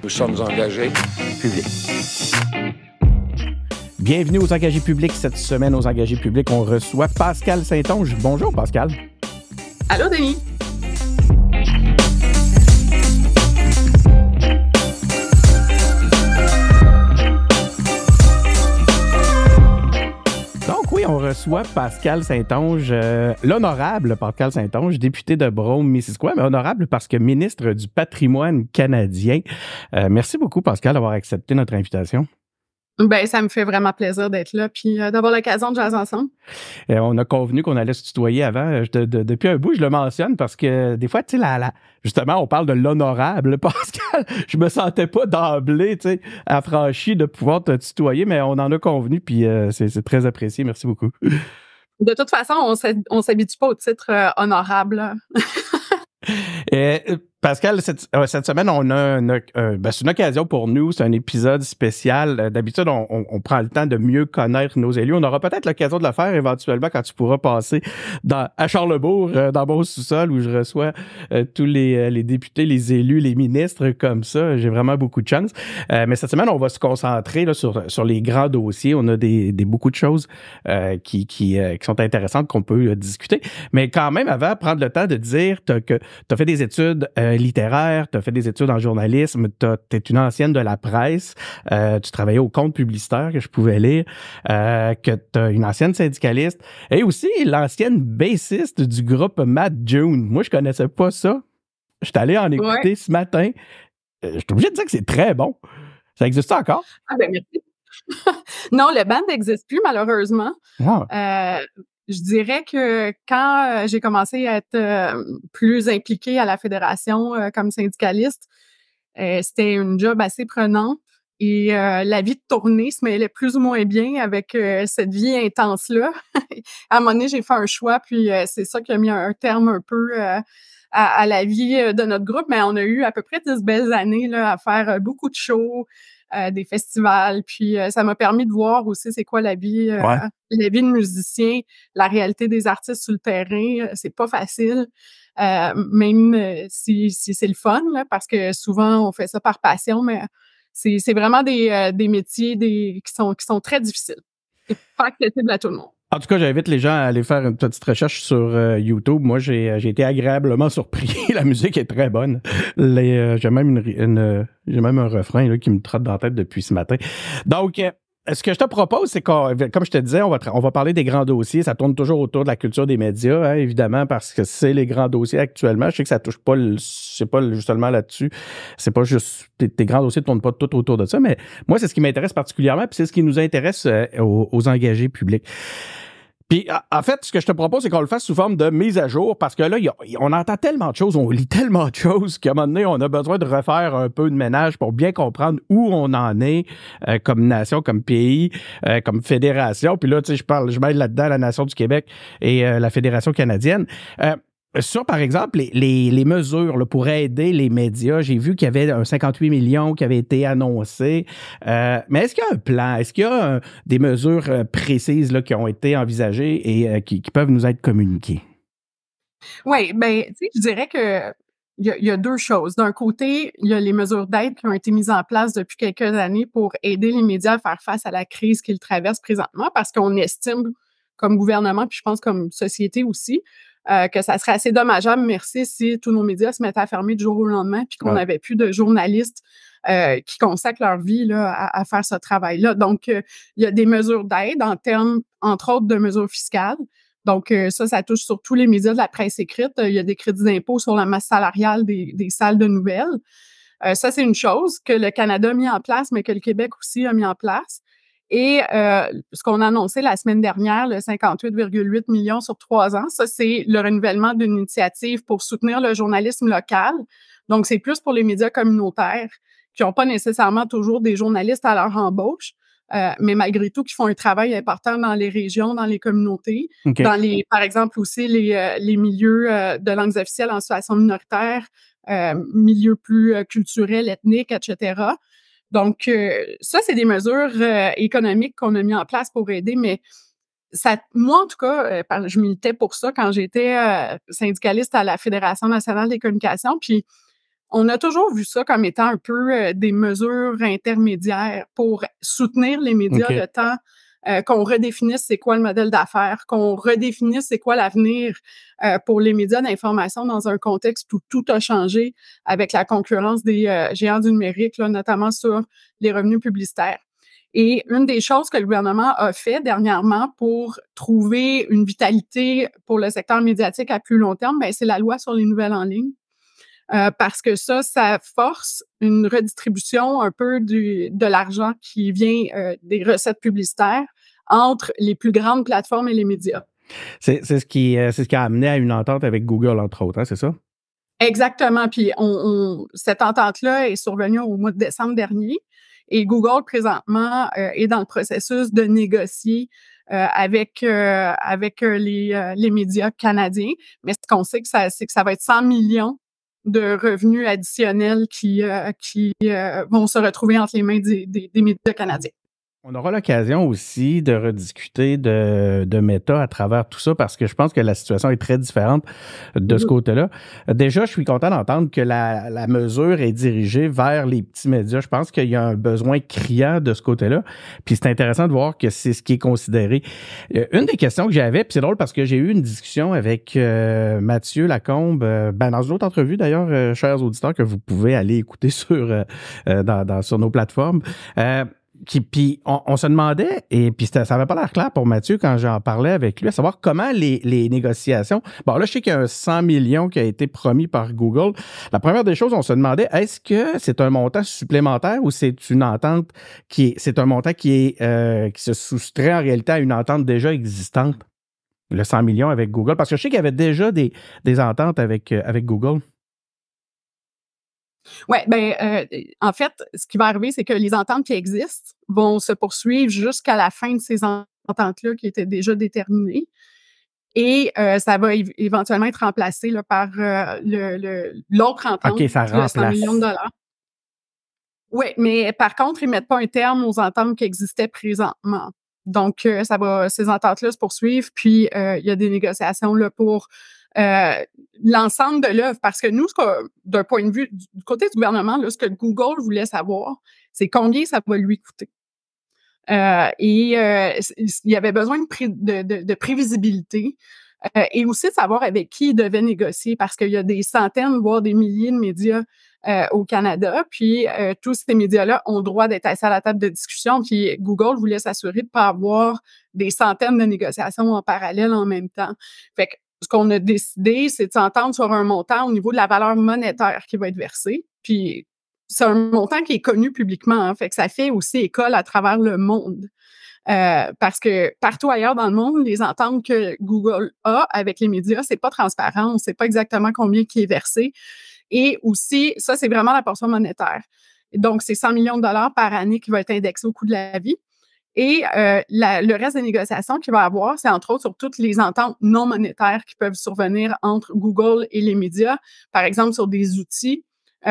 Nous sommes engagés publics. Bienvenue aux Engagés publics. Cette semaine, aux Engagés publics, on reçoit Pascal Saint-Onge. Bonjour, Pascal. Allô, Denis. Donc oui, on reçoit Pascal Saint-Onge, l'honorable Pascal Saint-Onge, député de Brome-Missisquoi, mais honorable parce que ministre du patrimoine canadien. Merci beaucoup, Pascal, d'avoir accepté notre invitation. Ben, ça me fait vraiment plaisir d'être là puis d'avoir l'occasion de jaser ensemble. On a convenu qu'on allait se tutoyer avant. Depuis un bout, je le mentionne parce que des fois, tu sais, justement, on parle de l'honorable, Pascal. Je me sentais pas d'emblée, tu sais, affranchi de pouvoir te tutoyer, mais on en a convenu, puis c'est très apprécié. Merci beaucoup. De toute façon, on s'habitue pas au titre honorable. Pascal, cette semaine, on a c'est une occasion pour nous, c'est un épisode spécial. D'habitude, on prend le temps de mieux connaître nos élus. On aura peut-être l'occasion de le faire éventuellement quand tu pourras passer à Charlesbourg, dans mon sous-sol, où je reçois tous les députés, les élus, les ministres comme ça. J'ai vraiment beaucoup de chance. Mais cette semaine, on va se concentrer là, sur les grands dossiers. On a beaucoup de choses qui sont intéressantes qu'on peut discuter. Mais quand même, avant, prendre le temps de dire que tu as fait des études littéraire, tu as fait des études en journalisme, tu es une ancienne de la presse, tu travaillais au compte publicitaire que je pouvais lire, que tu es une ancienne syndicaliste et aussi l'ancienne bassiste du groupe Mad June. Moi, je connaissais pas ça. Je suis allé en écouter ce matin. Je suis obligé de dire que c'est très bon. Ça existe encore? Ah ben merci. Non, le band n'existe plus, malheureusement. Ah. Je dirais que quand j'ai commencé à être plus impliquée à la fédération comme syndicaliste, c'était une job assez prenante et la vie de tournée se mêlait plus ou moins bien avec cette vie intense-là. À un moment donné, j'ai fait un choix, puis c'est ça qui a mis un terme un peu à la vie de notre groupe, mais on a eu à peu près 10 belles années là, à faire beaucoup de shows, des festivals, puis ça m'a permis de voir aussi c'est quoi la vie de musicien, la réalité des artistes sur le terrain, c'est pas facile, même si c'est le fun là, parce que souvent on fait ça par passion, mais c'est vraiment des métiers qui sont très difficiles et pas accessibles à tout le monde. En tout cas, j'invite les gens à aller faire une petite recherche sur YouTube. Moi, j'ai été agréablement surpris. La musique est très bonne. J'ai même un refrain là, qui me trotte dans la tête depuis ce matin. Donc, ce que je te propose, c'est comme je te disais, on va parler des grands dossiers. Ça tourne toujours autour de la culture des médias, hein, évidemment, parce que c'est les grands dossiers actuellement. Je sais que ça touche pas, c'est pas justement là-dessus. C'est pas juste, tes grands dossiers ne tournent pas tout autour de ça, mais moi, c'est ce qui m'intéresse particulièrement, puis c'est ce qui nous intéresse aux engagés publics. Puis, en fait, ce que je te propose, c'est qu'on le fasse sous forme de mise à jour, parce que là, on entend tellement de choses, on lit tellement de choses qu'à un moment donné, on a besoin de refaire un peu de ménage pour bien comprendre où on en est comme nation, comme pays, comme fédération. Puis là, tu sais, je mêle là-dedans la nation du Québec et la Fédération canadienne. Sur, par exemple, les mesures là, pour aider les médias, j'ai vu qu'il y avait un 58 millions qui avait été annoncé. Mais est-ce qu'il y a un plan? Est-ce qu'il y a des mesures précises là, qui ont été envisagées et qui peuvent nous être communiquées? Oui, bien, tu sais, je dirais que il y a deux choses. D'un côté, il y a les mesures d'aide qui ont été mises en place depuis quelques années pour aider les médias à faire face à la crise qu'ils traversent présentement, parce qu'on estime, comme gouvernement, puis je pense comme société aussi, que ça serait assez dommageable, merci, si tous nos médias se mettaient à fermer du jour au lendemain, puis qu'on n'avait plus de journalistes qui consacrent leur vie là, à faire ce travail-là. Donc, il y a des mesures d'aide en termes, entre autres, de mesures fiscales. Donc, ça touche sur tous les médias de la presse écrite. Il y a des crédits d'impôt sur la masse salariale des salles de nouvelles. Ça, c'est une chose que le Canada a mis en place, mais que le Québec aussi a mis en place. Et ce qu'on a annoncé la semaine dernière, le 58,8 millions sur 3 ans, ça, c'est le renouvellement d'une initiative pour soutenir le journalisme local. Donc, c'est plus pour les médias communautaires qui n'ont pas nécessairement toujours des journalistes à leur embauche, mais malgré tout, qui font un travail important dans les régions, dans les communautés, Okay. dans par exemple aussi les milieux de langues officielles en situation minoritaire, milieux plus culturels, ethniques, etc. Donc, ça, c'est des mesures économiques qu'on a mis en place pour aider, mais moi, en tout cas, je militais pour ça quand j'étais syndicaliste à la Fédération nationale des communications, puis On a toujours vu ça comme étant un peu des mesures intermédiaires pour soutenir les médias OK. le temps qu'on redéfinisse c'est quoi le modèle d'affaires, qu'on redéfinisse c'est quoi l'avenir pour les médias d'information dans un contexte où tout a changé avec la concurrence des géants du numérique, là, notamment sur les revenus publicitaires. Et une des choses que le gouvernement a fait dernièrement pour trouver une vitalité pour le secteur médiatique à plus long terme, ben, c'est la loi sur les nouvelles en ligne. Parce que ça force une redistribution un peu de l'argent qui vient des recettes publicitaires entre les plus grandes plateformes et les médias. C'est ce qui a amené à une entente avec Google, entre autres, hein, c'est ça? Exactement. Puis cette entente-là est survenue au mois de décembre dernier. Et Google, présentement, est dans le processus de négocier avec les médias canadiens. Mais ce qu'on sait, c'est que ça va être 100 millions de revenus additionnels qui vont se retrouver entre les mains des médias canadiens. On aura l'occasion aussi de rediscuter de Meta à travers tout ça parce que je pense que la situation est très différente de ce côté-là. Déjà, je suis content d'entendre que la mesure est dirigée vers les petits médias. Je pense qu'il y a un besoin criant de ce côté-là. Puis c'est intéressant de voir que c'est ce qui est considéré. Une des questions que j'avais, puis c'est drôle parce que j'ai eu une discussion avec Mathieu Lacombe, dans une autre entrevue d'ailleurs, chers auditeurs, que vous pouvez aller écouter sur nos plateformes. Puis on se demandait, et puis ça n'avait pas l'air clair pour Mathieu quand j'en parlais avec lui, à savoir comment les négociations... Bon, là, je sais qu'il y a un 100 millions qui a été promis par Google. La première des choses, on se demandait, est-ce que c'est un montant supplémentaire ou c'est une entente c'est un montant qui se soustrait en réalité à une entente déjà existante, le 100 millions avec Google? Parce que je sais qu'il y avait déjà des ententes avec Google. Ouais, en fait, ce qui va arriver, c'est que les ententes qui existent vont se poursuivre jusqu'à la fin de ces ententes-là qui étaient déjà déterminées. Et ça va éventuellement être remplacé là, par l'autre entente, OK, ça le 100 remplace. millions de dollars. Oui, mais par contre, ils mettent pas un terme aux ententes qui existaient présentement. Donc, ces ententes-là se poursuivent, puis il y a des négociations là pour l'ensemble de l'œuvre. Parce que nous, d'un point de vue du côté du gouvernement, là, ce que Google voulait savoir, c'est combien ça va lui coûter. Il y avait besoin de prévisibilité et aussi de savoir avec qui il devait négocier parce qu'il y a des centaines, voire des milliers de médias au Canada. Puis tous ces médias-là ont le droit d'être assis à la table de discussion. Puis Google voulait s'assurer de ne pas avoir des centaines de négociations en parallèle en même temps. Fait que ce qu'on a décidé, c'est de s'entendre sur un montant au niveau de la valeur monétaire qui va être versée. Puis c'est un montant qui est connu publiquement, hein, fait que ça fait aussi école à travers le monde. Parce que partout ailleurs dans le monde, les ententes que Google a avec les médias, c'est pas transparent, on ne sait pas exactement combien qui est versé. Et aussi, ça, c'est vraiment la portion monétaire. Donc, c'est 100 millions de dollars par année qui va être indexé au coût de la vie. Et le reste des négociations qu'il va y avoir, c'est entre autres sur toutes les ententes non monétaires qui peuvent survenir entre Google et les médias, par exemple sur des outils,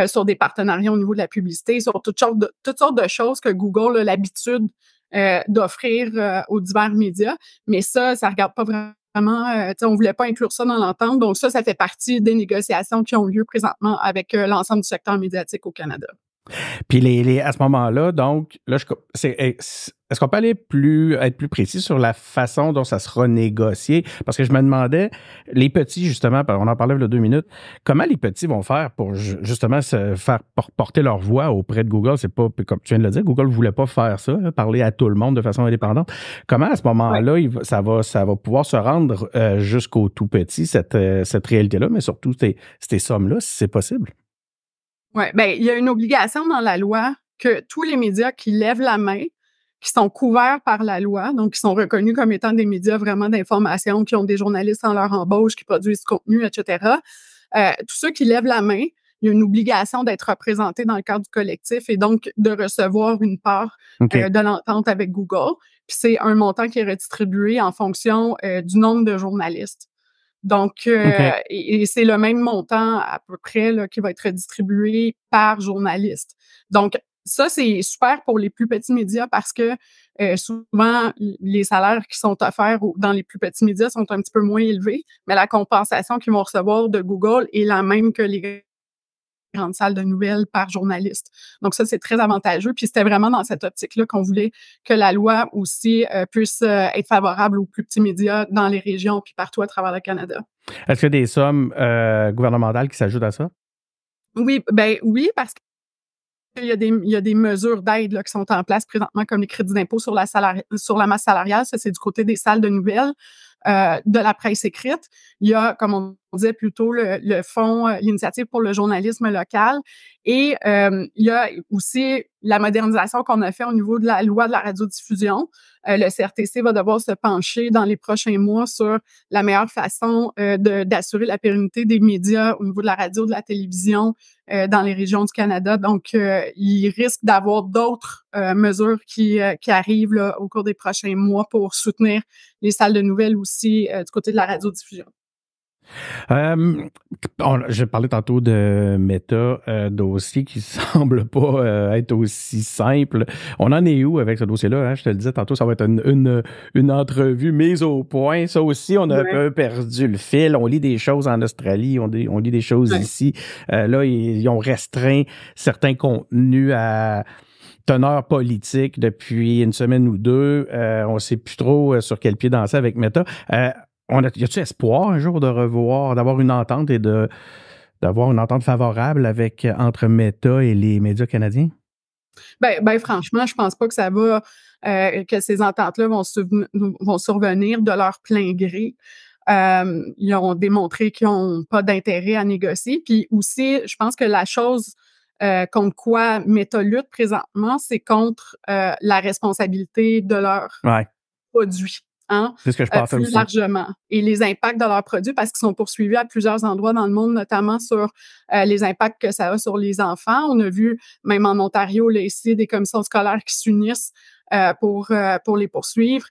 sur des partenariats au niveau de la publicité, sur toutes sortes de choses que Google a l'habitude d'offrir aux divers médias. Mais ça regarde pas vraiment, on voulait pas inclure ça dans l'entente. Donc ça fait partie des négociations qui ont lieu présentement avec l'ensemble du secteur médiatique au Canada. Puis à ce moment-là, donc, là, est-ce qu'on peut être plus précis sur la façon dont ça sera négocié? Parce que je me demandais, les petits, justement, on en parlait il y a 2 minutes, comment les petits vont faire pour justement se faire porter leur voix auprès de Google? C'est pas, comme tu viens de le dire, Google ne voulait pas faire ça, hein, parler à tout le monde de façon indépendante. Comment, à ce moment-là, ça va pouvoir se rendre jusqu'au tout petit, cette réalité-là, mais surtout ces sommes-là, si c'est possible? Oui, il y a une obligation dans la loi que tous les médias qui lèvent la main, qui sont couverts par la loi, donc qui sont reconnus comme étant des médias vraiment d'information, qui ont des journalistes en leur embauche, qui produisent du contenu, etc. Tous ceux qui lèvent la main, il y a une obligation d'être représentés dans le cadre du collectif et donc de recevoir une part de l'entente avec Google. Puis c'est un montant qui est redistribué en fonction du nombre de journalistes. Donc, et c'est le même montant à peu près là, qui va être redistribué par journaliste. Donc, ça, c'est super pour les plus petits médias parce que souvent, les salaires qui sont offerts dans les plus petits médias sont un petit peu moins élevés, mais la compensation qu'ils vont recevoir de Google est la même que les grandes salles de nouvelles par journaliste. Donc ça, c'est très avantageux. Puis c'était vraiment dans cette optique-là qu'on voulait que la loi aussi puisse être favorable aux plus petits médias dans les régions puis partout à travers le Canada. Est-ce qu'il y a des sommes gouvernementales qui s'ajoutent à ça? Oui, parce qu'il y a des mesures d'aide là, qui sont en place présentement, comme les crédits d'impôt sur la masse salariale. Ça, c'est du côté des salles de nouvelles, de la presse écrite. Il y a, comme on disait plus tôt, le fonds, l'initiative pour le journalisme local. Et il y a aussi la modernisation qu'on a fait au niveau de la loi de la radiodiffusion. Le CRTC va devoir se pencher dans les prochains mois sur la meilleure façon d'assurer la pérennité des médias au niveau de la radio, de la télévision dans les régions du Canada. Donc, il risque d'avoir d'autres mesures qui arrivent là, au cours des prochains mois pour soutenir les salles de nouvelles aussi du côté de la radiodiffusion. J'ai parlé tantôt de Meta, dossier qui semble pas être aussi simple. On en est où avec ce dossier-là? Hein? Je te le disais tantôt, ça va être une entrevue mise au point. Ça aussi, on a un peu perdu le fil. On lit des choses en Australie, on lit des choses ici. Là, ils ont restreint certains contenus à teneur politique depuis une semaine ou deux. On ne sait plus trop sur quel pied danser avec Meta. Y a-tu espoir un jour d'avoir une entente et d'avoir une entente favorable entre Meta et les médias canadiens? Ben franchement, je pense pas que ça va, que ces ententes-là vont survenir de leur plein gré. Ils ont démontré qu'ils n'ont pas d'intérêt à négocier. Puis aussi, je pense que la chose contre quoi Meta lutte présentement, c'est contre la responsabilité de leurs produits. Hein, c'est ce que je pensais plus aussi. largement. Et les impacts de leurs produits, parce qu'ils sont poursuivis à plusieurs endroits dans le monde, notamment sur les impacts que ça a sur les enfants. On a vu, même en Ontario, là, ici, des commissions scolaires qui s'unissent pour les poursuivre.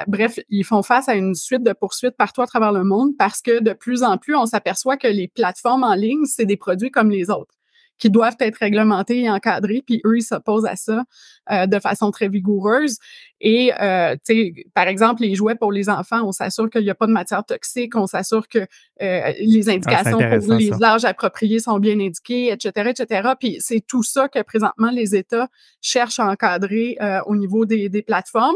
Bref, ils font face à une suite de poursuites partout à travers le monde parce que de plus en plus, on s'aperçoit que les plateformes en ligne, c'est des produits comme les autres, qui doivent être réglementés et encadrés, puis eux, ils s'opposent à ça de façon très vigoureuse. Et, tu sais, par exemple, les jouets pour les enfants, on s'assure qu'il n'y a pas de matière toxique, on s'assure que les indications pour les âges appropriés sont bien indiquées, etc., etc. Puis c'est tout ça que présentement les États cherchent à encadrer au niveau des plateformes.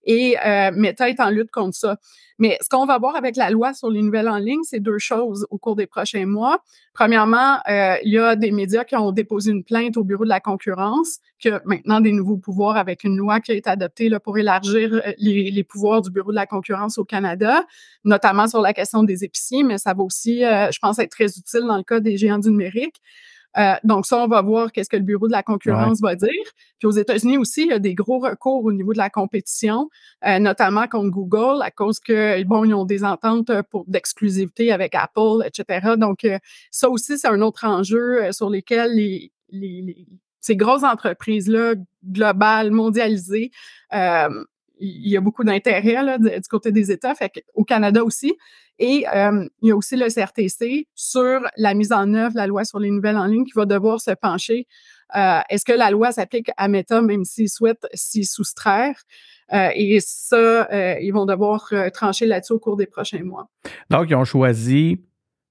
Et Meta est en lutte contre ça. Mais ce qu'on va voir avec la loi sur les nouvelles en ligne, c'est deux choses au cours des prochains mois. Premièrement, il y a des médias qui ont déposé une plainte au Bureau de la concurrence, qui a maintenant des nouveaux pouvoirs avec une loi qui a été adoptée là, pour élargir les pouvoirs du Bureau de la concurrence au Canada, notamment sur la question des épiciers, mais ça va aussi, je pense, être très utile dans le cas des géants du numérique. Donc ça, on va voir qu'est-ce que le Bureau de la concurrence va dire. Puis aux États-Unis aussi, il y a des gros recours au niveau de la compétition, notamment contre Google, à cause que, bon, ils ont des ententes d'exclusivité avec Apple, etc. Donc ça aussi, c'est un autre enjeu sur lesquels ces grosses entreprises-là, globales, mondialisées, il y a beaucoup d'intérêt là, du côté des États, fait qu'au Canada aussi. Et il y a aussi le CRTC sur la mise en œuvre de la loi sur les nouvelles en ligne qui va devoir se pencher. Est-ce que la loi s'applique à Meta même s'ils souhaitent s'y soustraire? Et ça, ils vont devoir trancher là-dessus au cours des prochains mois. Donc, ils ont choisi,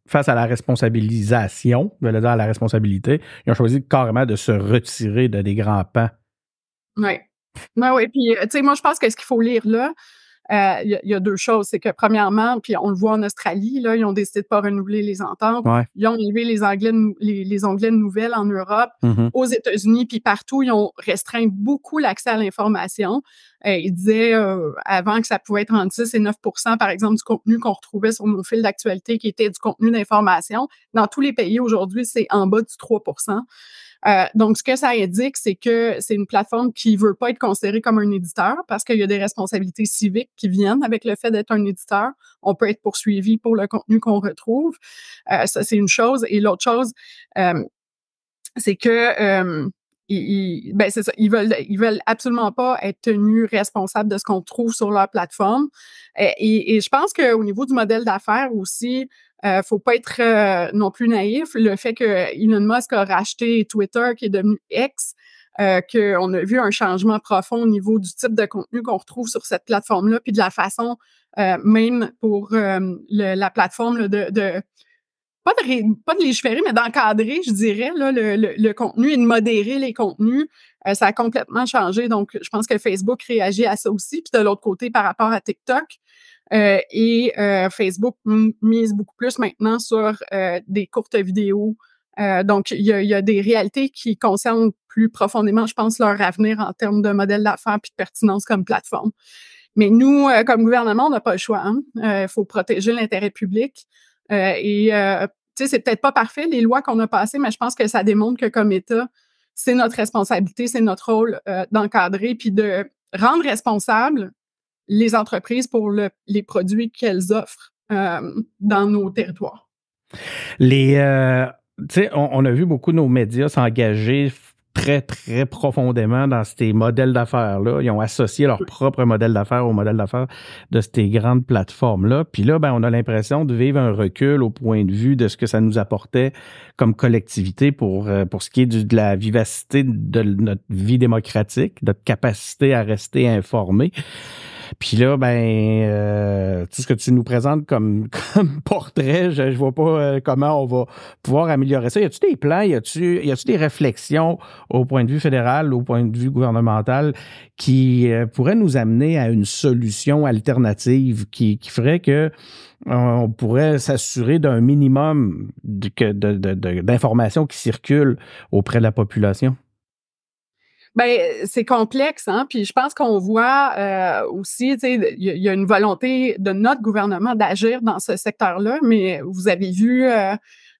face à la responsabilisation, je vais dire à la responsabilité, ils ont choisi carrément de se retirer de des grands pans. Oui. Oui, puis tu sais, moi, je pense que ce qu'il faut lire là, il y a deux choses. C'est que premièrement, puis on le voit en Australie, là, ils ont décidé de pas renouveler les ententes. Ils ont enlevé les onglets de nouvelles en Europe, aux États-Unis, puis partout, ils ont restreint beaucoup l'accès à l'information. Ils disaient avant que ça pouvait être entre 10 et 9 % par exemple, du contenu qu'on retrouvait sur nos fils d'actualité qui était du contenu d'information. Dans tous les pays aujourd'hui, c'est en bas du 3 %. Donc, ce que ça indique, c'est que c'est une plateforme qui veut pas être considérée comme un éditeur parce qu'il y a des responsabilités civiques qui viennent avec le fait d'être un éditeur. On peut être poursuivi pour le contenu qu'on retrouve. Ça, c'est une chose. Et l'autre chose, c'est que c'est ça, ils veulent absolument pas être tenus responsables de ce qu'on trouve sur leur plateforme. Et je pense qu'au niveau du modèle d'affaires aussi, faut pas être non plus naïf. Le fait que Elon Musk a racheté Twitter, qui est devenu X, qu'on a vu un changement profond au niveau du type de contenu qu'on retrouve sur cette plateforme-là, puis de la façon même pour la plateforme là, pas de légiférer, mais d'encadrer, je dirais, là, le contenu et de modérer les contenus. Ça a complètement changé. Donc, je pense que Facebook réagit à ça aussi. Puis de l'autre côté, par rapport à TikTok, Facebook mise beaucoup plus maintenant sur des courtes vidéos. Donc, il y a des réalités qui concernent plus profondément, je pense, leur avenir en termes de modèle d'affaires puis de pertinence comme plateforme. Mais nous, comme gouvernement, on n'a pas le choix. Il faut protéger l'intérêt public. Tu sais, c'est peut-être pas parfait, les lois qu'on a passées, mais je pense que ça démontre que comme État, c'est notre responsabilité, c'est notre rôle d'encadrer puis de rendre responsables les entreprises pour les produits qu'elles offrent dans nos territoires. Tu sais, on a vu beaucoup de nos médias s'engager très, très profondément dans ces modèles d'affaires-là. Ils ont associé leur propre modèle d'affaires au modèle d'affaires de ces grandes plateformes-là. Puis là, on a l'impression de vivre un recul au point de vue de ce que ça nous apportait comme collectivité pour ce qui est de la vivacité de notre vie démocratique, notre capacité à rester informé. Puis là, tout ce que tu nous présentes comme portrait, je vois pas comment on va pouvoir améliorer ça. Y a-tu des plans, y a-tu des réflexions au point de vue fédéral, au point de vue gouvernemental qui pourraient nous amener à une solution alternative qui ferait que on pourrait s'assurer d'un minimum d'informations qui circulent auprès de la population? C'est complexe, hein. Puis je pense qu'on voit aussi, tu sais, il y a une volonté de notre gouvernement d'agir dans ce secteur-là, mais vous avez vu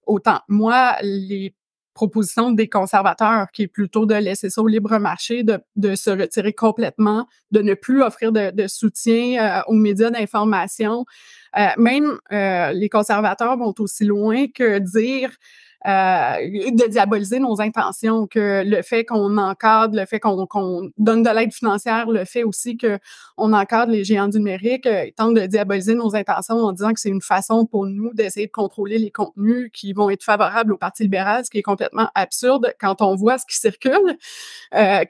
autant moi les propositions des conservateurs, qui est plutôt de laisser ça au libre marché, de se retirer complètement, de ne plus offrir de soutien aux médias d'information. Même les conservateurs vont aussi loin que dire de diaboliser nos intentions, que le fait qu'on encadre, le fait qu'on donne de l'aide financière, le fait aussi qu'on encadre les géants du numérique, ils tentent de diaboliser nos intentions en disant que c'est une façon pour nous d'essayer de contrôler les contenus qui vont être favorables au Parti libéral, ce qui est complètement absurde quand on voit ce qui circule,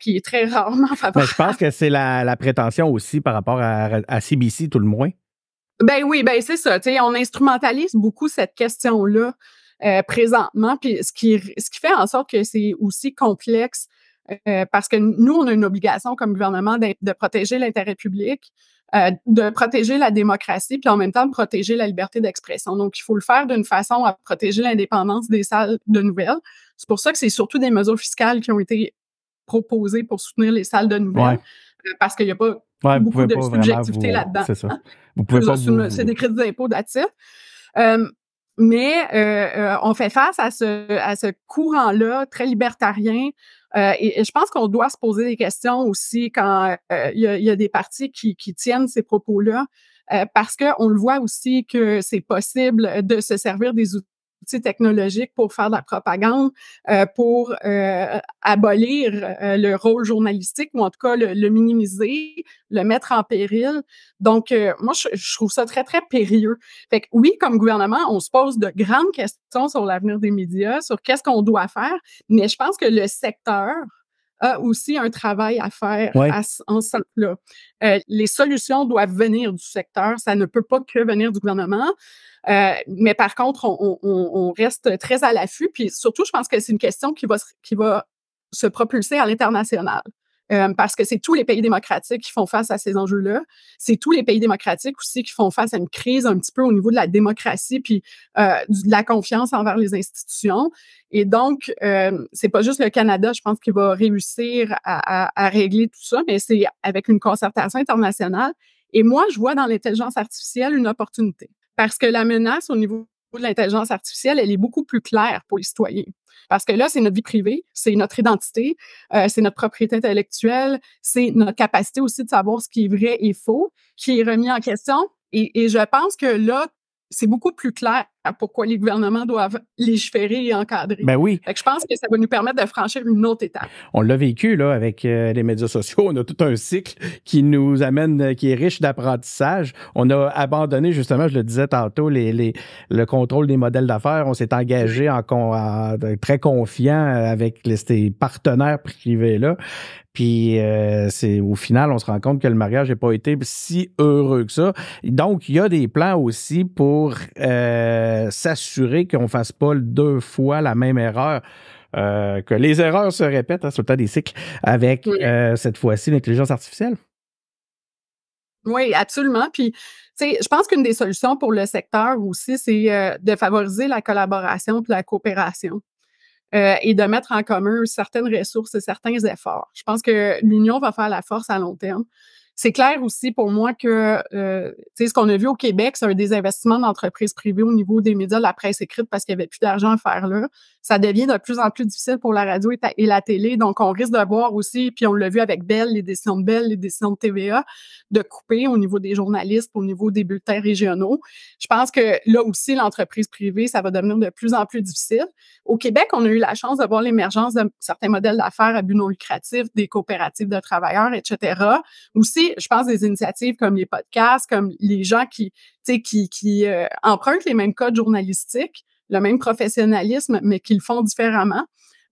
qui est très rarement favorable. Mais je pense que c'est la prétention aussi par rapport à CBC, tout le moins. Oui, c'est ça. Tu sais, on instrumentalise beaucoup cette question-là. Présentement, puis ce qui fait en sorte que c'est aussi complexe parce que nous, on a une obligation comme gouvernement de protéger l'intérêt public, de protéger la démocratie, puis en même temps de protéger la liberté d'expression. Donc, il faut le faire d'une façon à protéger l'indépendance des salles de nouvelles. C'est pour ça que c'est surtout des mesures fiscales qui ont été proposées pour soutenir les salles de nouvelles, parce qu'il n'y a pas beaucoup de subjectivité là-dedans. C'est ça. Vous pouvez pas c'est des crédits d'impôt d'attitude. Mais on fait face à ce courant-là très libertarien et je pense qu'on doit se poser des questions aussi quand il y a des partis qui tiennent ces propos-là parce qu'on le voit aussi que c'est possible de se servir des outils technologiques pour faire de la propagande, pour abolir le rôle journalistique ou en tout cas le minimiser, le mettre en péril. Donc, moi, je trouve ça très, très périlleux. Fait que oui, comme gouvernement, on se pose de grandes questions sur l'avenir des médias, sur qu'est-ce qu'on doit faire, mais je pense que le secteur a aussi un travail à faire en ce sens-là. Les solutions doivent venir du secteur, ça ne peut pas que venir du gouvernement. Mais par contre, on reste très à l'affût. Puis surtout, je pense que c'est une question qui va se propulser à l'international. Parce que c'est tous les pays démocratiques qui font face à ces enjeux-là. C'est tous les pays démocratiques aussi qui font face à une crise un petit peu au niveau de la démocratie puis de la confiance envers les institutions. Et donc, c'est pas juste le Canada, je pense, qui va réussir à régler tout ça, mais c'est avec une concertation internationale. Et moi, je vois dans l'intelligence artificielle une opportunité. Parce que la menace au niveau de l'intelligence artificielle, elle est beaucoup plus claire pour les citoyens. Parce que là, c'est notre vie privée, c'est notre identité, c'est notre propriété intellectuelle, c'est notre capacité aussi de savoir ce qui est vrai et faux, qui est remis en question. Et je pense que là, c'est beaucoup plus clair pourquoi les gouvernements doivent légiférer et encadrer. Ben oui. Fait que je pense que ça va nous permettre de franchir une autre étape. On l'a vécu là avec les médias sociaux. On a tout un cycle qui nous amène, qui est riche d'apprentissage. On a abandonné justement, je le disais tantôt, le contrôle des modèles d'affaires. On s'est engagé en très confiant avec ces partenaires privés là. Puis au final, on se rend compte que le mariage n'a pas été si heureux que ça. Donc, il y a des plans aussi pour s'assurer qu'on ne fasse pas 2 fois la même erreur. Que les erreurs se répètent, hein, c'est tout le temps des cycles, avec cette fois-ci l'intelligence artificielle. Oui, absolument. Puis, tu sais, je pense qu'une des solutions pour le secteur aussi, c'est de favoriser la collaboration puis la coopération et de mettre en commun certaines ressources et certains efforts. Je pense que l'union va faire la force à long terme. C'est clair aussi pour moi que, tu sais, ce qu'on a vu au Québec, c'est un désinvestissement d'entreprises privées au niveau des médias, de la presse écrite, parce qu'il n'y avait plus d'argent à faire là. Ça devient de plus en plus difficile pour la radio et la télé. Donc, on risque de voir aussi, puis on l'a vu avec Bell, les décisions de Bell, les décisions de TVA, de couper au niveau des journalistes, au niveau des bulletins régionaux. Je pense que là aussi, l'entreprise privée, ça va devenir de plus en plus difficile. Au Québec, on a eu la chance de voir l'émergence de certains modèles d'affaires à but non lucratif, des coopératives de travailleurs, etc. Aussi, je pense des initiatives comme les podcasts, comme les gens qui empruntent les mêmes codes journalistiques, le même professionnalisme, mais qui le font différemment.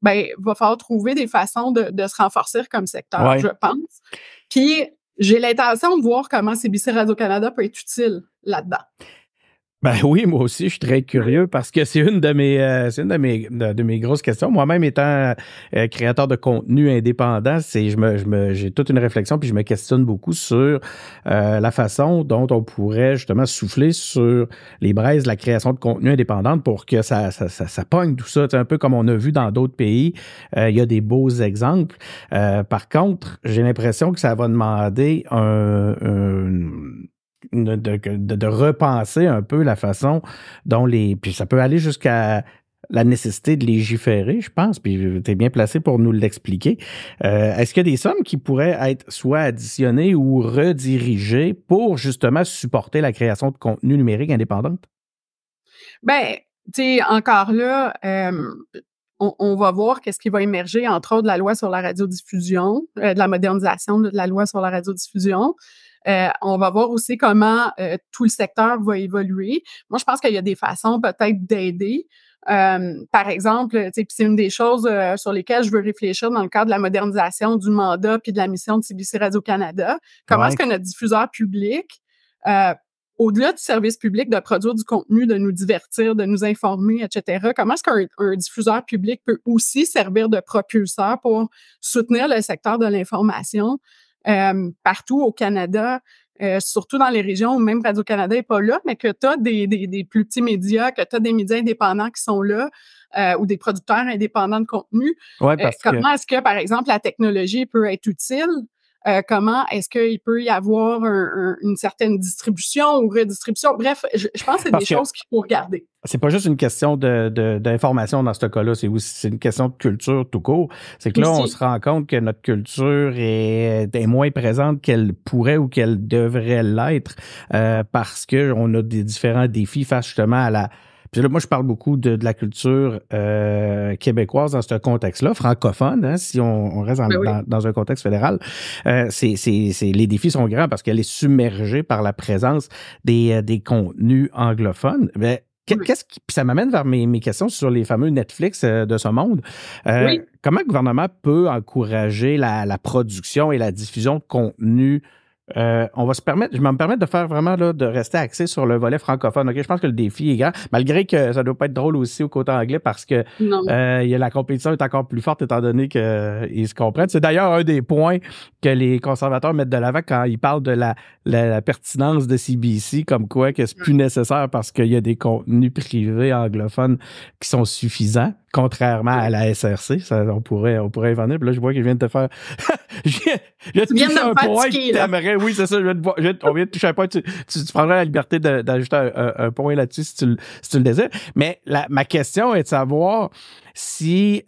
Ben, va falloir trouver des façons de se renforcer comme secteur, je pense. Puis, j'ai l'intention de voir comment CBC Radio-Canada peut être utile là-dedans. Ben oui, moi aussi, je suis très curieux parce que c'est une de mes grosses questions. Moi-même étant créateur de contenu indépendant, j'ai toute une réflexion puis je me questionne beaucoup sur la façon dont on pourrait justement souffler sur les braises de la création de contenu indépendante pour que ça pogne tout ça. C'est un peu comme on a vu dans d'autres pays. Il y a des beaux exemples. Par contre, j'ai l'impression que ça va demander de repenser un peu la façon dont puis ça peut aller jusqu'à la nécessité de légiférer, je pense, puis tu es bien placé pour nous l'expliquer. Est-ce qu'il y a des sommes qui pourraient être soit additionnées ou redirigées pour justement supporter la création de contenu numérique indépendante? Ben, tu sais, encore là, on va voir qu'est-ce qui va émerger, entre autres, de la loi sur la radiodiffusion, de la modernisation de la loi sur la radiodiffusion. On va voir aussi comment tout le secteur va évoluer. Moi, je pense qu'il y a des façons peut-être d'aider. Par exemple, c'est une des choses sur lesquelles je veux réfléchir dans le cadre de la modernisation du mandat puis de la mission de CBC Radio-Canada. Comment est-ce que notre diffuseur public, au-delà du service public de produire du contenu, de nous divertir, de nous informer, etc., comment est-ce qu'un diffuseur public peut aussi servir de propulseur pour soutenir le secteur de l'information partout au Canada, surtout dans les régions où même Radio-Canada n'est pas là, mais que tu as des plus petits médias, que tu as des médias indépendants qui sont là, ou des producteurs indépendants de contenu. Ouais, comment est-ce que, par exemple, la technologie peut être utile? Comment est-ce qu'il peut y avoir une certaine distribution ou redistribution? Bref, je pense que c'est des choses qu'il faut regarder. C'est pas juste une question d'information dans ce cas-là, c'est une question de culture tout court. C'est que là, on se rend compte que notre culture est moins présente qu'elle pourrait ou qu'elle devrait l'être parce que on a des différents défis face justement à la... Puis là, moi, je parle beaucoup de la culture québécoise dans ce contexte-là, francophone, hein, si on reste dans un contexte fédéral. Les défis sont grands parce qu'elle est submergée par la présence des contenus anglophones. Mais puis ça m'amène vers mes questions sur les fameux Netflix de ce monde. Comment le gouvernement peut encourager la production et la diffusion de contenu? Je vais me permettre de faire vraiment de rester axé sur le volet francophone. Ok, je pense que le défi est grand, malgré que ça doit pas être drôle aussi au côté anglais parce que la compétition est encore plus forte étant donné qu'ils se comprennent. C'est d'ailleurs un des points que les conservateurs mettent de l'avant quand ils parlent de la pertinence de CBC, comme quoi que c'est plus nécessaire parce qu'il y a des contenus privés anglophones qui sont suffisants. Contrairement à la SRC, on pourrait y venir. Puis là, je vois que je viens de te faire... je viens de toucher un point que t'aimerais. Oui, c'est ça. On vient de toucher un point. Tu prendrais la liberté d'ajouter un point là-dessus si tu le désires. Mais ma question est de savoir si...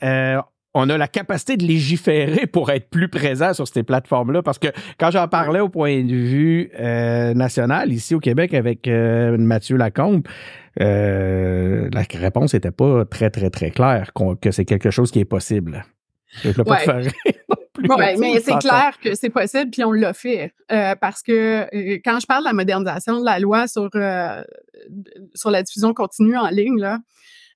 on a la capacité de légiférer pour être plus présent sur ces plateformes-là. Parce que quand j'en parlais au point de vue national, ici au Québec, avec Mathieu Lacombe, la réponse n'était pas très, très, très claire que c'est quelque chose qui est possible. Je ne peux pas te faire rire. Mais c'est clair que c'est possible, puis on l'a fait. Parce que quand je parle de la modernisation de la loi sur la diffusion continue en ligne, là,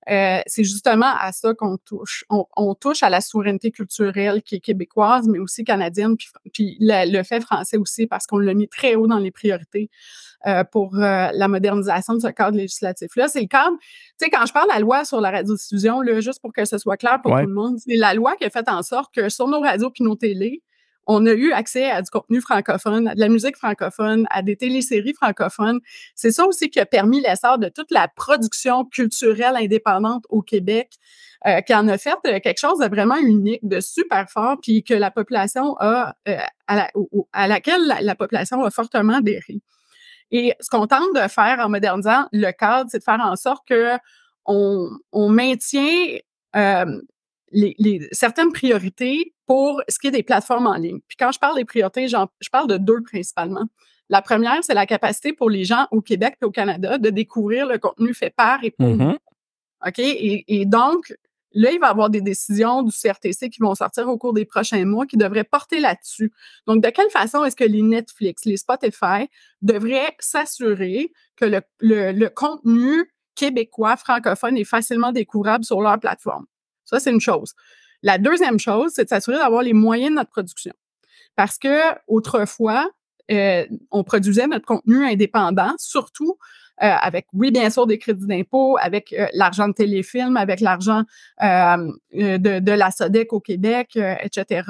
c'est justement à ça qu'on touche. On touche à la souveraineté culturelle qui est québécoise, mais aussi canadienne, puis le fait français aussi, parce qu'on l'a mis très haut dans les priorités pour la modernisation de ce cadre législatif-là. C'est le cadre, tu sais, quand je parle de la loi sur la radiodiffusion, là, juste pour que ce soit clair pour tout le monde, c'est la loi qui a fait en sorte que sur nos radios puis nos télés, on a eu accès à du contenu francophone, à de la musique francophone, à des téléséries francophones. C'est ça aussi qui a permis l'essor de toute la production culturelle indépendante au Québec, qui en a fait quelque chose de vraiment unique, de super fort, puis que la population a, à laquelle la population a fortement adhéré. Et ce qu'on tente de faire en modernisant le cadre, c'est de faire en sorte que on maintient certaines priorités pour ce qui est des plateformes en ligne. Puis quand je parle des priorités, je parle de deux principalement. La première, c'est la capacité pour les gens au Québec et au Canada de découvrir le contenu fait par et pour nous. OK? Et donc, là, il va y avoir des décisions du CRTC qui vont sortir au cours des prochains mois qui devraient porter là-dessus. Donc, de quelle façon est-ce que les Netflix, les Spotify devraient s'assurer que le contenu québécois francophone est facilement découvrable sur leur plateforme? Ça, c'est une chose. La deuxième chose, c'est de s'assurer d'avoir les moyens de notre production. Parce que autrefois, on produisait notre contenu indépendant, surtout avec, oui, bien sûr, des crédits d'impôt, avec l'argent de téléfilm, avec l'argent de la SODEC au Québec, etc.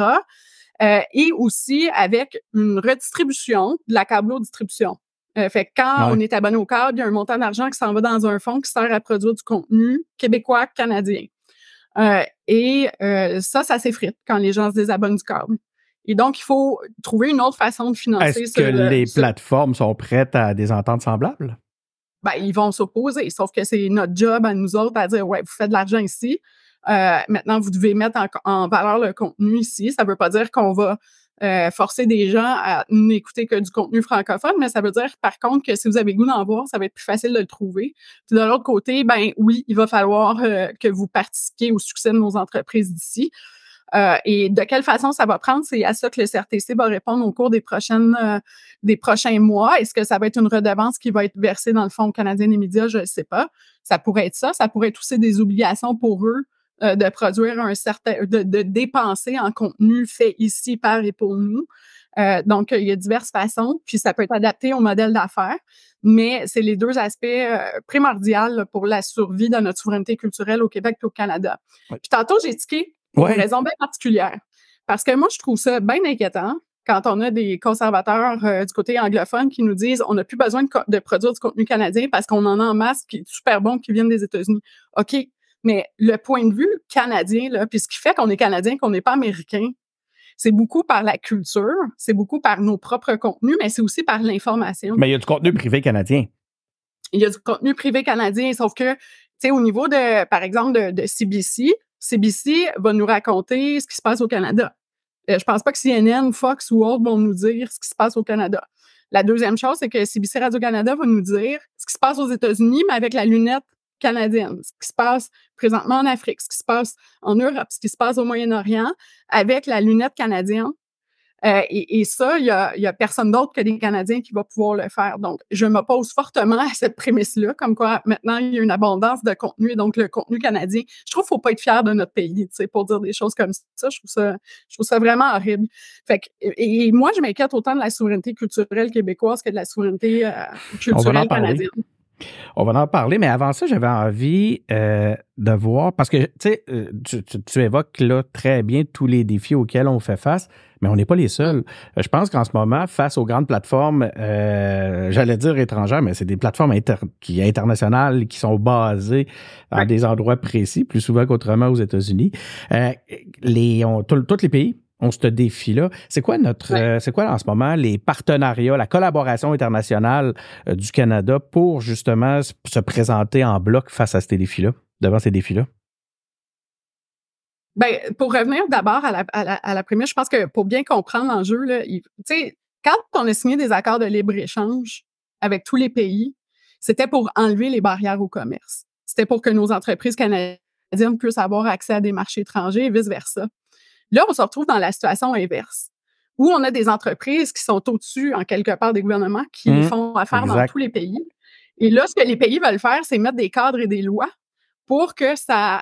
Et aussi avec une redistribution de la câblo-distribution. Fait que quand on est abonné au câble, il y a un montant d'argent qui s'en va dans un fonds qui sert à produire du contenu québécois, canadien. Ça s'effrite quand les gens se désabonnent du câble. Et donc, il faut trouver une autre façon de financer. Est-ce que les plateformes sont prêtes à des ententes semblables? Ben, ils vont s'opposer, sauf que c'est notre job à nous autres à dire, ouais, vous faites de l'argent ici. Maintenant, vous devez mettre en valeur le contenu ici. Ça veut pas dire qu'on va forcer des gens à n'écouter que du contenu francophone, mais ça veut dire, par contre, que si vous avez le goût d'en voir, ça va être plus facile de le trouver. Puis de l'autre côté, ben oui, il va falloir que vous participiez au succès de nos entreprises d'ici. Et de quelle façon ça va prendre, c'est à ça que le CRTC va répondre au cours des prochains mois. Est-ce que ça va être une redevance qui va être versée dans le Fonds canadien des médias? Je ne sais pas. Ça pourrait être ça. Ça pourrait être aussi des obligations pour eux de produire de dépenser en contenu fait ici, par et pour nous. Donc, il y a diverses façons, puis ça peut être adapté au modèle d'affaires, mais c'est les deux aspects primordiaux pour la survie de notre souveraineté culturelle au Québec et au Canada. Ouais. Puis tantôt, j'ai tiqué pour une raison bien particulière, parce que moi, je trouve ça bien inquiétant quand on a des conservateurs du côté anglophone qui nous disent on n'a plus besoin de produire du contenu canadien parce qu'on en a en masse qui est super bon, qui viennent des États-Unis. OK, mais le point de vue canadien, là, puis ce qui fait qu'on est Canadien, qu'on n'est pas Américain, c'est beaucoup par la culture, c'est beaucoup par nos propres contenus, mais c'est aussi par l'information. Mais il y a du contenu privé canadien. Il y a du contenu privé canadien, sauf que, tu sais, au niveau par exemple, de CBC, CBC va nous raconter ce qui se passe au Canada. Je pense pas que CNN, Fox ou autres vont nous dire ce qui se passe au Canada. La deuxième chose, c'est que CBC Radio-Canada va nous dire ce qui se passe aux États-Unis, mais avec la lunette canadienne, ce qui se passe présentement en Afrique, ce qui se passe en Europe, ce qui se passe au Moyen-Orient, avec la lunette canadienne. Et ça, il y a personne d'autre que des Canadiens qui va pouvoir le faire. Donc, je m'oppose fortement à cette prémisse-là, comme quoi maintenant, il y a une abondance de contenu, et donc le contenu canadien. Je trouve qu'il ne faut pas être fier de notre pays, tu sais, pour dire des choses comme ça. Je trouve ça vraiment horrible. Fait que, et moi, je m'inquiète autant de la souveraineté culturelle québécoise que de la souveraineté culturelle canadienne. On va en parler, mais avant ça, j'avais envie de voir, parce que tu évoques là très bien tous les défis auxquels on fait face, mais on n'est pas les seuls. Je pense qu'en ce moment, face aux grandes plateformes, j'allais dire étrangères, mais c'est des plateformes internationales qui sont basées dans des endroits précis, plus souvent qu'autrement aux États-Unis. Tous les pays ont ce défi-là. C'est quoi en ce moment les partenariats, la collaboration internationale du Canada pour justement se présenter en bloc face à ces défis-là, devant ces défis-là? Ben, pour revenir d'abord à la prémisse, je pense que pour bien comprendre l'enjeu, là, tu sais, quand on a signé des accords de libre-échange avec tous les pays, c'était pour enlever les barrières au commerce. C'était pour que nos entreprises canadiennes puissent avoir accès à des marchés étrangers et vice-versa. Là, on se retrouve dans la situation inverse, où on a des entreprises qui sont au-dessus, en quelque part, des gouvernements qui font affaire dans tous les pays. Et là, ce que les pays veulent faire, c'est mettre des cadres et des lois pour que ça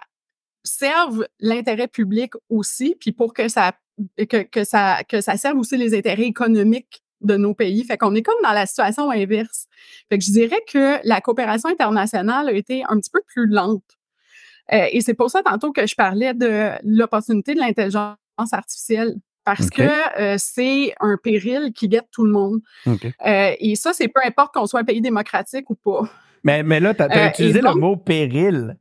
serve l'intérêt public aussi, puis pour que ça serve aussi les intérêts économiques de nos pays. Fait qu'on est comme dans la situation inverse. Fait que je dirais que la coopération internationale a été un petit peu plus lente. Et c'est pour ça, tantôt, que je parlais de l'opportunité de l'intelligence artificielle, parce que c'est un péril qui guette tout le monde. Et ça, c'est peu importe qu'on soit un pays démocratique ou pas. Mais là, tu as utilisé le mot péril.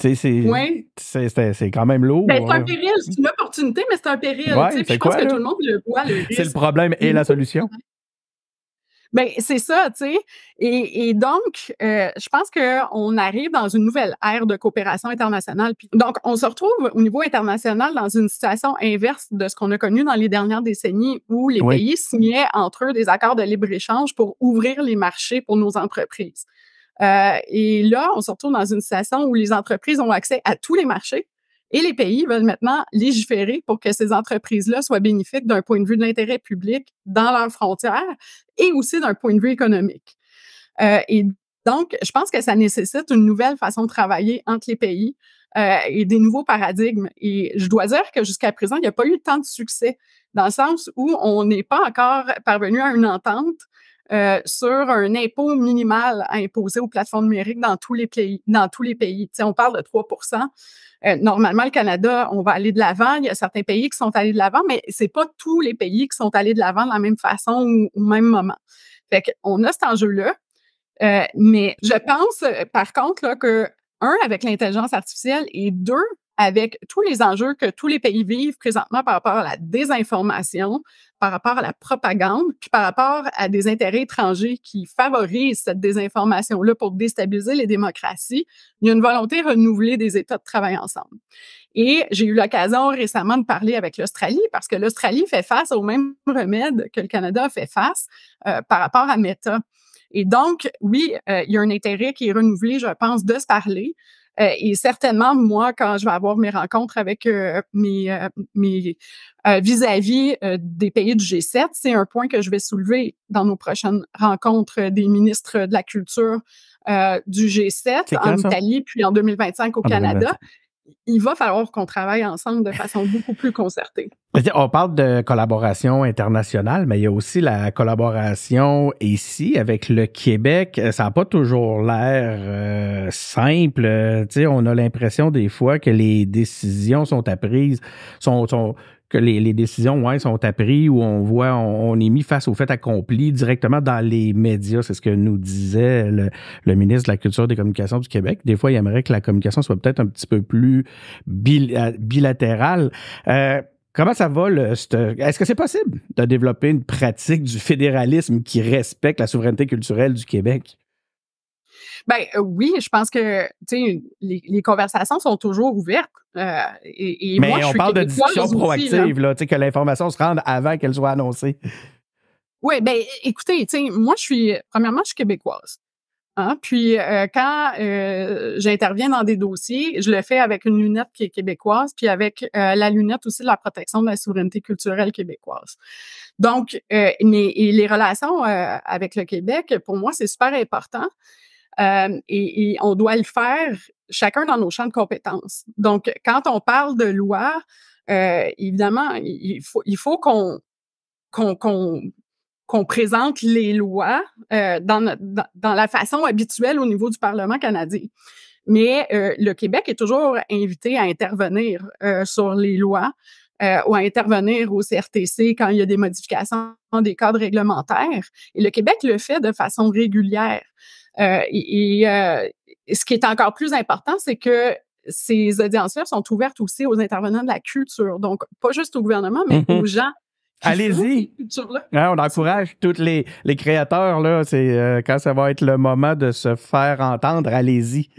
C'est quand même lourd. Ben, c'est un péril, c'est une opportunité, mais c'est un péril. Ouais, je pense que tout le monde le voit, le risque. C'est le problème et la solution. Ben, c'est ça, tu sais. Et donc, je pense qu'on arrive dans une nouvelle ère de coopération internationale. Donc, on se retrouve au niveau international dans une situation inverse de ce qu'on a connu dans les dernières décennies où les pays signaient entre eux des accords de libre-échange pour ouvrir les marchés pour nos entreprises. Et là, on se retrouve dans une situation où les entreprises ont accès à tous les marchés et les pays veulent maintenant légiférer pour que ces entreprises-là soient bénéfiques d'un point de vue de l'intérêt public dans leurs frontières et aussi d'un point de vue économique. Et donc, je pense que ça nécessite une nouvelle façon de travailler entre les pays et des nouveaux paradigmes. Et je dois dire que jusqu'à présent, il n'y a pas eu tant de succès dans le sens où on n'est pas encore parvenu à une entente sur un impôt minimal à imposer aux plateformes numériques dans tous les pays. Tu sais, on parle de 3%. Normalement, le Canada, on va aller de l'avant. Il y a certains pays qui sont allés de l'avant, mais c'est pas tous les pays qui sont allés de l'avant de la même façon ou au même moment. Fait qu'on a cet enjeu-là. Mais je pense, par contre, là, que, avec l'intelligence artificielle et deux, avec tous les enjeux que tous les pays vivent présentement par rapport à la désinformation, par rapport à la propagande, puis par rapport à des intérêts étrangers qui favorisent cette désinformation-là pour déstabiliser les démocraties, il y a une volonté renouvelée des États de travailler ensemble. Et j'ai eu l'occasion récemment de parler avec l'Australie parce que l'Australie fait face aux mêmes remèdes que le Canada fait face par rapport à Meta. Et donc, oui, il y a un intérêt qui est renouvelé, je pense, de se parler. Et certainement, moi, quand je vais avoir mes rencontres avec mes vis-à-vis des pays du G7, c'est un point que je vais soulever dans nos prochaines rencontres des ministres de la Culture du G7 en Italie, puis en 2025 au Canada. Il va falloir qu'on travaille ensemble de façon beaucoup plus concertée. On parle de collaboration internationale, mais il y a aussi la collaboration ici avec le Québec. Ça n'a pas toujours l'air simple. On a l'impression des fois que les décisions sont apprises, que les décisions sont apprises où on est mis face au fait accompli directement dans les médias. C'est ce que nous disait le ministre de la Culture et des Communications du Québec. Des fois, il aimerait que la communication soit peut-être un petit peu plus bilatérale. Comment ça va? Est-ce que c'est possible de développer une pratique du fédéralisme qui respecte la souveraineté culturelle du Québec? Ben oui, je pense que les conversations sont toujours ouvertes. Et mais moi, on parle de discussion proactive, là, que l'information se rende avant qu'elle soit annoncée. Oui, ben écoutez, moi, je suis québécoise. Hein? Puis quand j'interviens dans des dossiers, je le fais avec une lunette qui est québécoise, puis avec la lunette aussi de la protection de la souveraineté culturelle québécoise. Donc, mais les relations avec le Québec, pour moi, c'est super important. Et on doit le faire chacun dans nos champs de compétences. Donc, quand on parle de loi, évidemment, il faut qu'on présente les lois dans la façon habituelle au niveau du Parlement canadien. Mais le Québec est toujours invité à intervenir sur les lois ou à intervenir au CRTC quand il y a des modifications des cadres réglementaires. Et le Québec le fait de façon régulière. Ce qui est encore plus important, c'est que ces audiences-là sont ouvertes aussi aux intervenants de la culture. Donc, pas juste au gouvernement, mais aux gens. Allez-y. On encourage tous les créateurs, là. C'est quand ça va être le moment de se faire entendre, allez-y.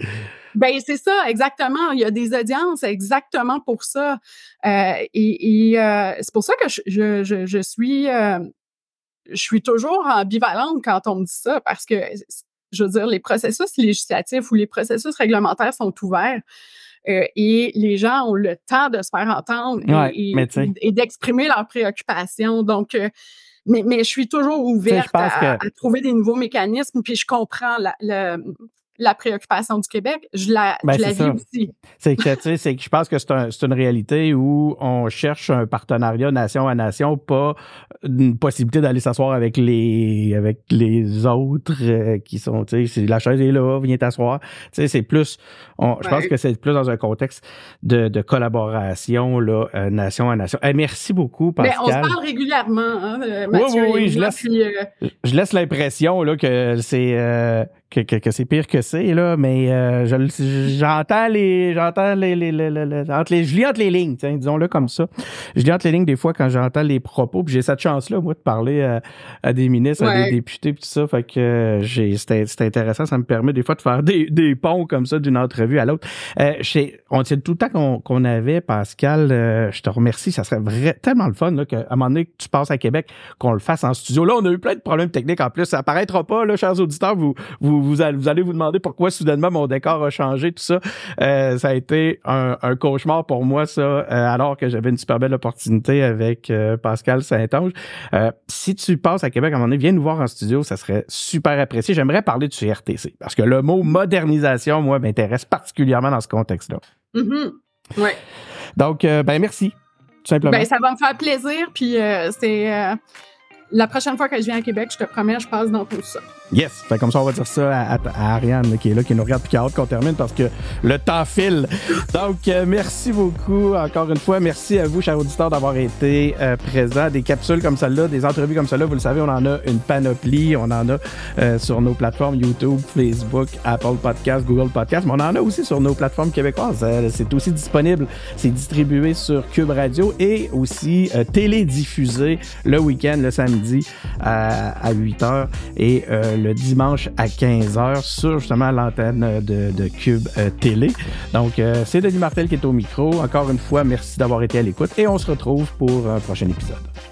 Ben c'est ça, exactement. Il y a des audiences exactement pour ça. C'est pour ça que je suis toujours ambivalente quand on me dit ça, parce que, je veux dire, les processus législatifs ou les processus réglementaires sont ouverts. Et les gens ont le temps de se faire entendre et d'exprimer leurs préoccupations. Donc, mais je suis toujours ouverte à trouver des nouveaux mécanismes, puis je comprends la préoccupation du Québec, je la vis aussi. C'est que, tu sais, je pense que c'est une réalité où on cherche un partenariat nation à nation, pas une possibilité d'aller s'asseoir avec les autres qui sont, tu sais, la chaise est là, viens t'asseoir. Tu sais, c'est plus, je pense que c'est plus dans un contexte de collaboration, là, nation à nation. Merci beaucoup, Pascal. Mais on se parle régulièrement, hein, Mathieu. Oui, je laisse l'impression, là, que c'est, que c'est pire que c'est, là, mais j'entends je lis entre les lignes, disons-le comme ça. Je lis entre les lignes des fois quand j'entends les propos, puis j'ai cette chance-là, moi, de parler à des ministres, à des députés, puis tout ça, fait que c'est intéressant, ça me permet des fois de faire des ponts comme ça d'une entrevue à l'autre. On tient tout le temps qu'on avait, Pascal, je te remercie, ça serait tellement le fun, là, qu'à un moment donné, que tu passes à Québec, qu'on le fasse en studio. Là, on a eu plein de problèmes techniques en plus, ça apparaîtra pas, là, chers auditeurs, vous allez vous demander pourquoi soudainement mon décor a changé, tout ça. Ça a été un cauchemar pour moi, ça, alors que j'avais une super belle opportunité avec Pascal Saint-Onge. Si tu passes à Québec à un moment donné, viens nous voir en studio, ça serait super apprécié. J'aimerais parler du CRTC, parce que le mot modernisation, moi, m'intéresse particulièrement dans ce contexte-là. Mm-hmm. Ouais. Donc, merci, tout simplement. Ça va me faire plaisir, puis c'est... la prochaine fois que je viens à Québec, je te promets, je passe dans tout ça. Yes! Fait comme ça, on va dire ça à Ariane, là, qui est là, qui nous regarde, puis qui a hâte qu'on termine parce que le temps file. Donc, merci beaucoup encore une fois. Merci à vous, chers auditeurs, d'avoir été présents. Des capsules comme celle-là, des entrevues comme celle-là, vous le savez, on en a une panoplie. On en a sur nos plateformes YouTube, Facebook, Apple Podcasts, Google Podcasts, mais on en a aussi sur nos plateformes québécoises. C'est aussi disponible. C'est distribué sur Cube Radio et aussi télédiffusé le week-end, le samedi à 8h et le dimanche à 15h sur justement l'antenne de Cube Télé. Donc, c'est Denis Martel qui est au micro. Encore une fois, merci d'avoir été à l'écoute et on se retrouve pour un prochain épisode.